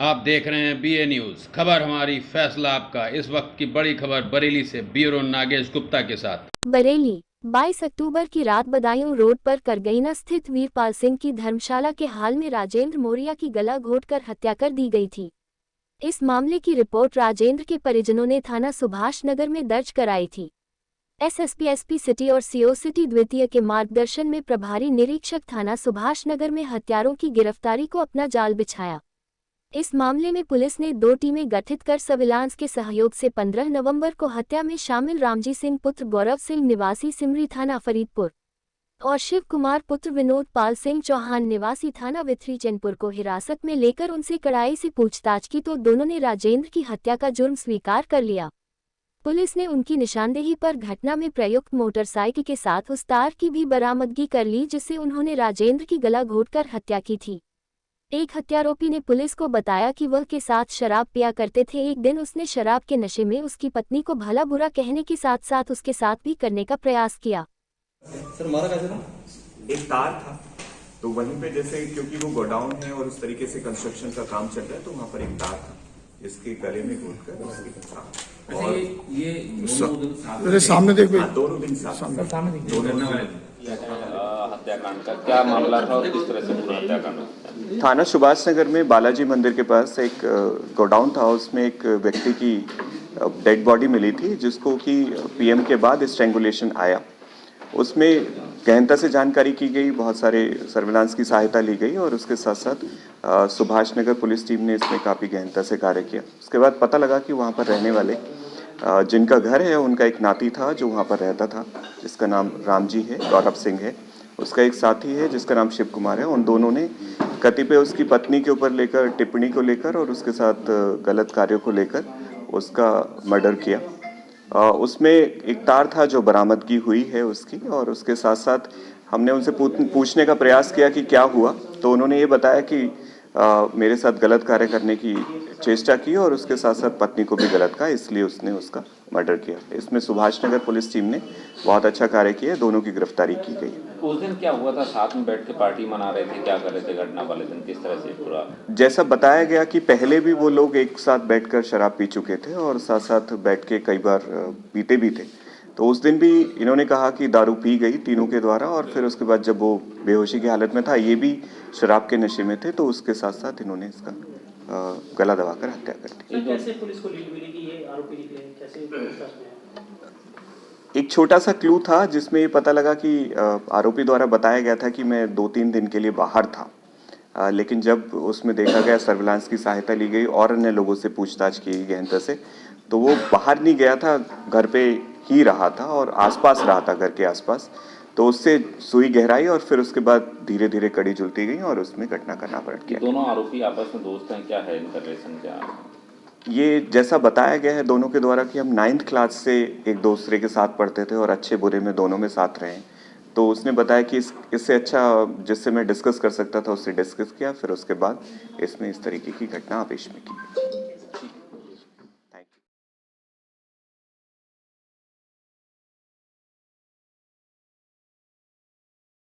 आप देख रहे हैं बीए न्यूज, खबर हमारी फैसला आपका। इस वक्त की बड़ी खबर बरेली से ब्यूरो नागेश गुप्ता के साथ। बरेली 22 अक्टूबर की रात बदायूं रोड पर करगईना स्थित वीरपाल सिंह की धर्मशाला के हाल में राजेंद्र मौर्य की गला घोंटकर हत्या कर दी गई थी। इस मामले की रिपोर्ट राजेंद्र के परिजनों ने थाना सुभाष नगर में दर्ज कराई थी। एसएसपी एसपी सिटी और सीओ सिटी द्वितीय के मार्गदर्शन में प्रभारी निरीक्षक थाना सुभाष नगर में हत्यारों की गिरफ्तारी को अपना जाल बिछाया। इस मामले में पुलिस ने 2 टीमें गठित कर सर्विलांस के सहयोग से 15 नवंबर को हत्या में शामिल रामजी सिंह पुत्र गौरव सिंह निवासी सिमरी थाना फरीदपुर और शिव कुमार पुत्र विनोद पाल सिंह चौहान निवासी थाना विथरी चैनपुर को हिरासत में लेकर उनसे कड़ाई से पूछताछ की तो दोनों ने राजेंद्र की हत्या का जुर्म स्वीकार कर लिया। पुलिस ने उनकी निशानदेही पर घटना में प्रयुक्त मोटरसाइकिल के साथ उस तार की भी बरामदगी कर ली जिससे उन्होंने राजेंद्र की गला घोंटकर हत्या की थी। एक हत्यारोपी ने पुलिस को बताया कि वह के साथ शराब पिया करते थे। एक दिन उसने शराब के नशे में उसकी पत्नी को भला बुरा कहने के साथ साथ उसके साथ भी करने का प्रयास किया। सर मारा कैसे था? एक तार था, तो वहीं पे जैसे क्योंकि वो गोडाउन है और उस तरीके से कंस्ट्रक्शन का काम चल रहा है, तो वहां पर एक तार था इसके गले में घोंटकर उसकी और ये मेरे सामने देख भाई। दोनों दिन सामने हत्याकांड का क्या मामला था और किस तरह से पूरा हत्याकांड? थाना सुभाष नगर में बालाजी मंदिर के पास एक गोडाउन था, उसमें एक व्यक्ति की डेड बॉडी मिली थी जिसको कि पीएम के बाद स्ट्रैंगुलेशन आया। उसमें गहनता से जानकारी की गई, बहुत सारे सर्विलांस की सहायता ली गई और उसके साथ साथ सुभाष नगर पुलिस टीम ने इसमें काफ़ी गहनता से कार्य किया। उसके बाद पता लगा कि वहाँ पर रहने वाले जिनका घर है उनका एक नाती था जो वहाँ पर रहता था, जिसका नाम रामजी है, गौरव सिंह है। उसका एक साथी है जिसका नाम शिव कुमार है। उन दोनों ने कतिपय उसकी पत्नी के ऊपर लेकर, टिप्पणी को लेकर और उसके साथ गलत कार्यों को लेकर उसका मर्डर किया। उसमें एक तार था जो बरामदगी हुई है उसकी, और उसके साथ साथ हमने उनसे पूछने का प्रयास किया कि क्या हुआ, तो उन्होंने ये बताया कि मेरे साथ गलत कार्य करने की चेष्टा की और उसके साथ साथ पत्नी को भी गलत कहा, इसलिए उसने उसका मर्डर किया। इसमें सुभाष नगर पुलिस टीम ने बहुत अच्छा कार्य किया, दोनों की गिरफ्तारी की गई। उस दिन क्या हुआ था? साथ में बैठ के पार्टी मना रहे थे, क्या कर रहे थे घटना वाले दिन? किस तरह से पूरा? जैसा बताया गया कि पहले भी वो लोग एक साथ बैठकर शराब पी चुके थे और साथ साथ बैठ के कई बार पीते भी थे। तो उस दिन भी इन्होंने कहा कि दारू पी गई तीनों के द्वारा, और फिर उसके बाद जब वो बेहोशी की हालत में था, ये भी शराब के नशे में थे, तो उसके साथ साथ इन्होंने इसका गला दबाकर हत्या कर दी। कैसे पुलिस को लीड मिली कि ये आरोपी निकले? कैसे? एक छोटा सा क्लू था जिसमें ये पता लगा कि आरोपी द्वारा बताया गया था कि मैं 2-3 दिन के लिए बाहर था, लेकिन जब उसमें देखा गया, सर्विलांस की सहायता ली गई और अन्य लोगों से पूछताछ की गई गहनता से, तो वो बाहर नहीं गया था, घर पे ही रहा था और आसपास रहा था, घर के आसपास। तो उससे सुई गहराई और फिर उसके बाद धीरे धीरे कड़ी जुलती गई और उसमें घटना का नापलट किया। दोनों आरोपी आपस में दोस्त हैं, क्या है इनका रिलेशन? क्या ये जैसा बताया गया है दोनों के द्वारा कि हम 9th क्लास से एक दूसरे के साथ पढ़ते थे और अच्छे बुरे में दोनों में साथ रहे। तो उसने बताया कि इससे अच्छा जिससे मैं डिस्कस कर सकता था उससे डिस्कस किया, फिर उसके बाद इसमें इस तरीके की घटना आपेश में की।